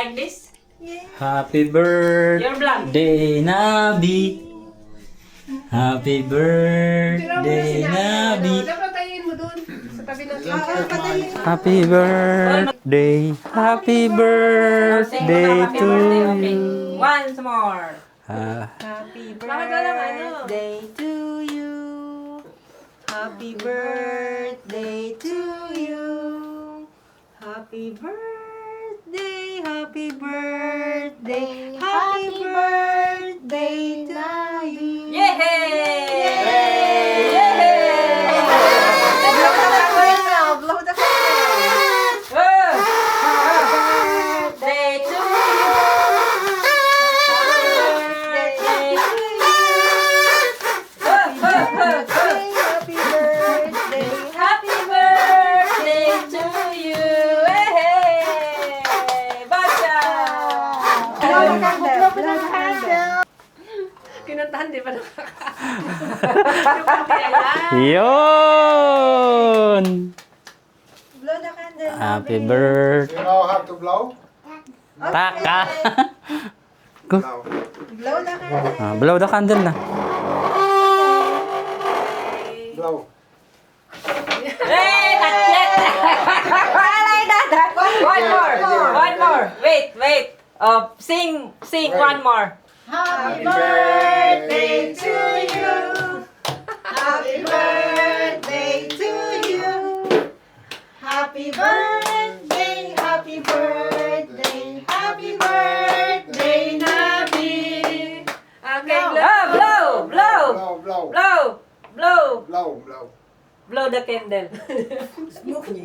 Like this? Happy birthday, Nabi. Happy birthday, Nabi. Dapat tayin mo dun. Sa tabi ng Happy birthday, happy birthday to Okay. you. Once more. Happy Bakit walang ano? birthday to you. Happy birthday to you. Happy birthday, happy birthday, happy birthday to you. Yay! Blow the candle. Birthday to you. Happy birthday. Happy birthday to you. Hey! Basha! Blow the candle. Blow the candle. Kinantahan, di ba? Yun! Blow the candle. Happy birthday. You know how to blow? Taka. Blow. Blow the candle. Blow the candle na. Blow. Hey, not yet. One more. One more. Wait. Sing one more. Happy birthday to you. Happy birthday to you. Happy birthday, happy birthday, happy birthday, Nabi. Okay, Blow. Blow, blow. Blow. Blow the candle.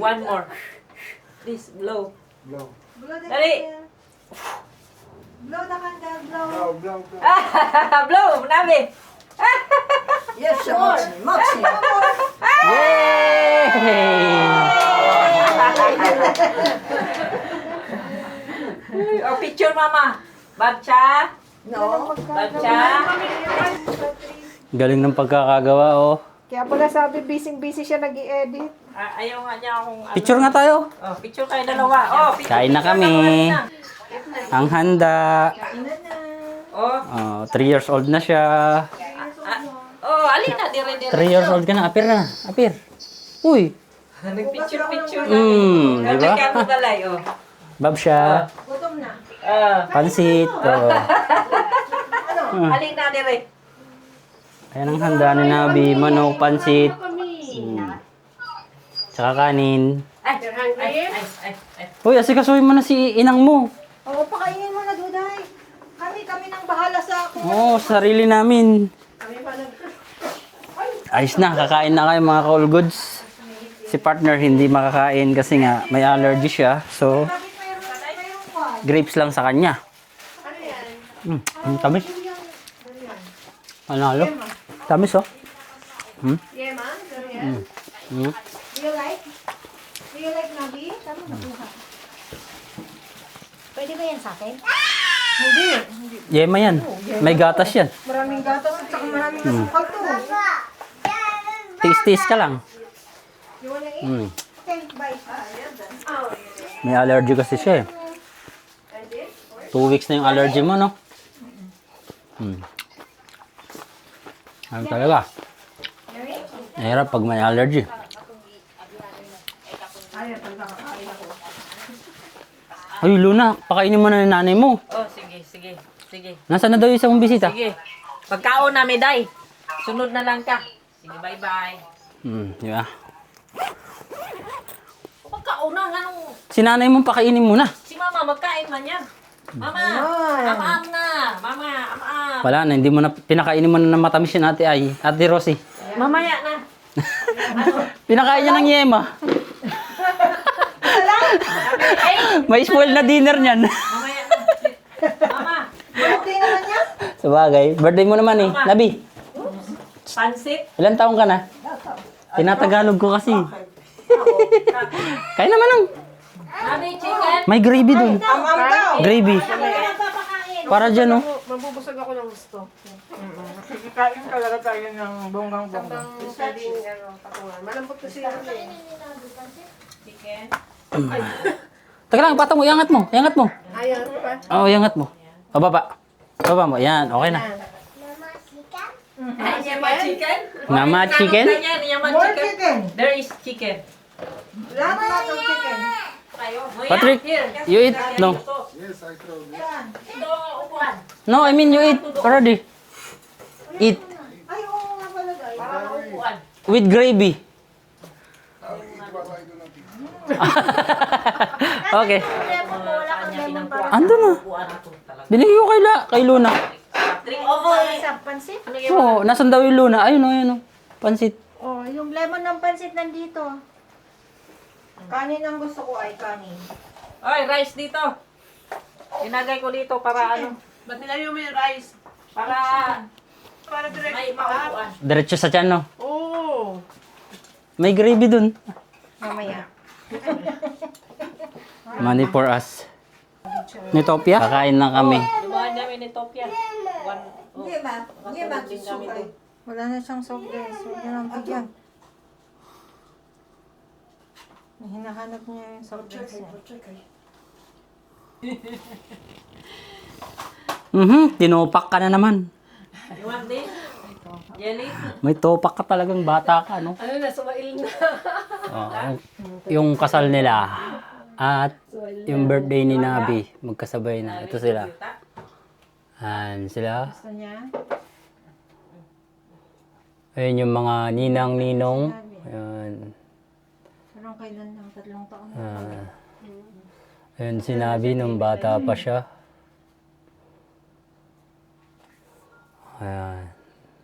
One more. Please blow. Blow. Blow the Dali. candle. Blow the candle, blow. Blow, blow, blow. Blow, Nabi. Yes, Moxie. Oh, picture mama. Babcha. No. Babcha. Galing ng pagkakagawa, oh. Kaya pala sabi, busy siya nag-i-edit. Ayaw nga niya akong... Picture nga tayo. Oh, picture kayo dalawa. Oh, picture. Kain na kami. Ang handa. Oh, 3 years old na siya. alina, dire. 3 years old ka na. Apir na. Apir. Uy. Nagpicture na. Di ba? Kaya mo dalay, oh. Bab siya. Gutom na. Pansit. Oh. Alina, dire. Ayan ang handa ni Nabi. Manok, pansit. Tsaka kanin. Ay. Uy, asikasuhin mo na si inang mo. Oo, pakainin mo na, Duday. Kami nang bahala sa ako. Oo, sarili namin. Ayos na, kakain na kayo mga ka-all goods. Si partner hindi makakain kasi nga may allergy siya. So, Bakit mayroon pa? grapes lang sa kanya. Ang tamis. Panalo. Tamis, oh. Yeah, ma? Mm. Do you like? Do you like Nabi? Tama na buha. Pwede ba yan sa akin? Hindi. Yema yan. May gatas yan. Maraming gatas at saka maraming nasukal to. Taste ka lang. You wanna eat? Mm. Take bite. May allergy kasi siya eh. 2 weeks na yung allergy mo, no? Ano talaga? Mahirap pag may allergy. Ay, Luna, pakainin mo na ng nanay mo. Oh, sige. Nasaan na daw yung isang bisita? Sige. Pagkaon na, Meday. Sunod na lang ka. Sige, bye-bye. Di ba? Pagkaon na, anong... Si nanay mo pakainin mo na. Si Mama, magkain man yan. Mama, am-am na. Mama, am-am. Wala na, hindi mo na, pinakainin mo na ng matamis yun ate Rosie. Mamaya na. Pinakain niya ng yema. May spoil na dinner niyan. Mamaya na. Mama, Birthday naman niya? Sabagay, birthday mo naman eh. Nabi, pansit. ilan taong ka na? Tinatagalog ko kasi. Kaya naman ang Mami, chicken. may gravy dun. Am-am daw. Gravy. Papakain. Para dyan, oh. Mabubusog ako ng gusto. Kikain talaga tayo ng bonggang-bonggang. Ang pwedeng patungan. Malambot kasi yun eh. Chicken. Teka lang, patong mo. Iangat mo. Iangat mo. Ayaw pa. Oo, iangat mo. O, baba. Baba mo. Yan, okay na. Yama chicken? Mama chicken? Yama More chicken? chicken. There is chicken. Lahat ng chicken. Patrick, you eat? No. Yes, I throw this. No, I mean you eat already. Eat. Ay, oo nga pala guys. With gravy. I'll eat what I do not eat. Okay. Lemon po, wala kang lemon para Ando na. Binigay ko kay Luna. sa pansit. Oo, nasan daw yung Luna? Ayun o, ayun o. Pansit. Oh, yung lemon ng pansit nandito. Kanin ang gusto ko ay kanin. Oy, rice dito. Inagay ko dito para ano? Ba't nilayo mo yung rice? Para Para direct may maupuan. Diretso sa tiyan, no? Oo. May gravy dun. Mamaya. Money for us. Nitopia? Kakain na kami. Dumaan namin ni Topia. Hindi ba? Hindi ba? Susukay. Wala na siyang soft drinks. Huwag niya lang bigyan. Hinahanap niya yung soft drinks niya. Tinopak ka na naman. You want this? Jelly? May topak ka talagang bata ka, no? Ano na, sumail na. Oo. Yung kasal nila at yung birthday ni Nabi, magkasabay na. Ito sila. Ayan sila. Gusto niya? Ayun yung mga ninang-ninong. Ayan. Parang kailan lang, 3 taon na. Ayun si Nabi nung bata pa siya. Ayan.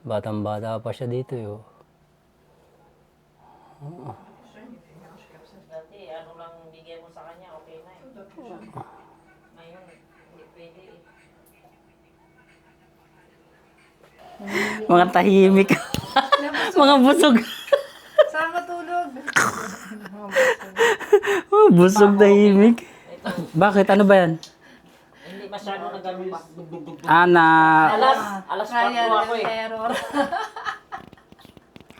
Batang-bata pa siya dito, yo. Dati, ano lang bigay mo sa kanya, okay na eh. Ngayon, hindi pwede eh. Mga tahimik. Mga busog. Saan ka tulog? Oh, busog tahimik. Bakit? Ano ba yan? Hindi masyado na ganun pa. Alas 4 ako eh. Terror.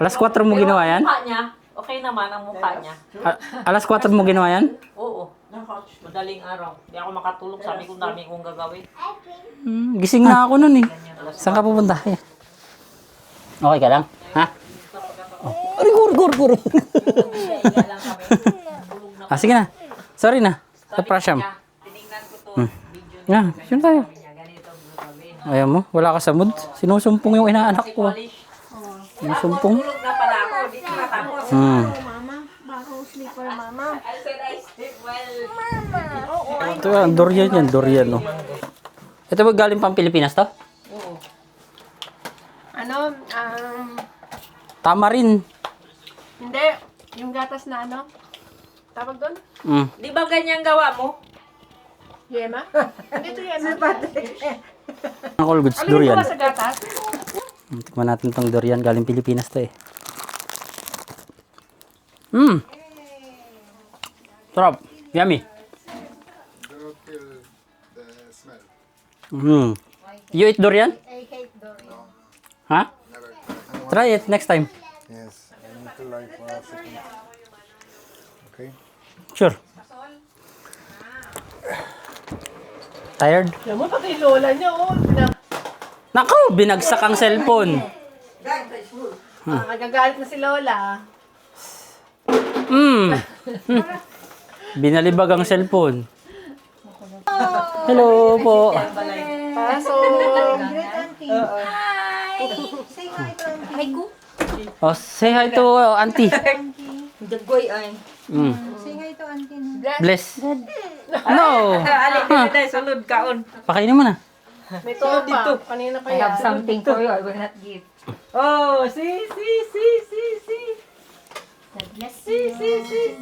Alas 4 mo ginawa yan? Mukha niya, okay naman ang mukha niya. Alas 4 mo ginawa yan? Oo. Madaling araw. Hindi ako makatulog. Sabi ko dami kong gagawin. Gising na ako nun eh. Saan ka pupunta? Okay ka lang? Ha? Oh. Rigur. Sige na. Sorry na. Sa prasyam. Tinignan ko to. Video Nga, sino tayo? niya. Ganito ang gagawin. Ayaw mo? Wala ka sa mood? Sinusumpong yung inaanak ko. Polish. Sinusumpong? Tulog na pala ako. Dito na tapos. Mama, baro sleeper mama. I said I sleep well. Ito yan, durian yan. Durian, no? Ito ba galing pang Pilipinas to? Ano, Tamarin. hindi. Yung gatas na ano? Tawag doon? Di ba ganyan gawa mo? Yema? Hindi ito yema. Ang all goods, Alin durian. mo ba sa gatas? Tikman natin tong durian. Galing Pilipinas to eh. Sarap. Yummy. Do not kill the smell. You eat durian? I hate Dorian. Ha? Try it next time. Yes, I need to like for a second. Okay. Sure. Tired? Alam mo, pati lola niya, oh. Nako, binagsak ang cellphone. Nagagalit na si lola. Binalibag ang cellphone. Hello po. Paso. Great auntie. Hi! Say hi to auntie. Oh, say hi to auntie. Dagoy ay. Say hi to auntie na. Bless. No. Alik ka na sulod kaon. Pakainin mo na. May tulog pa. Kanina pa yan. Something for you. I will not give. Oh, see. God bless you. See.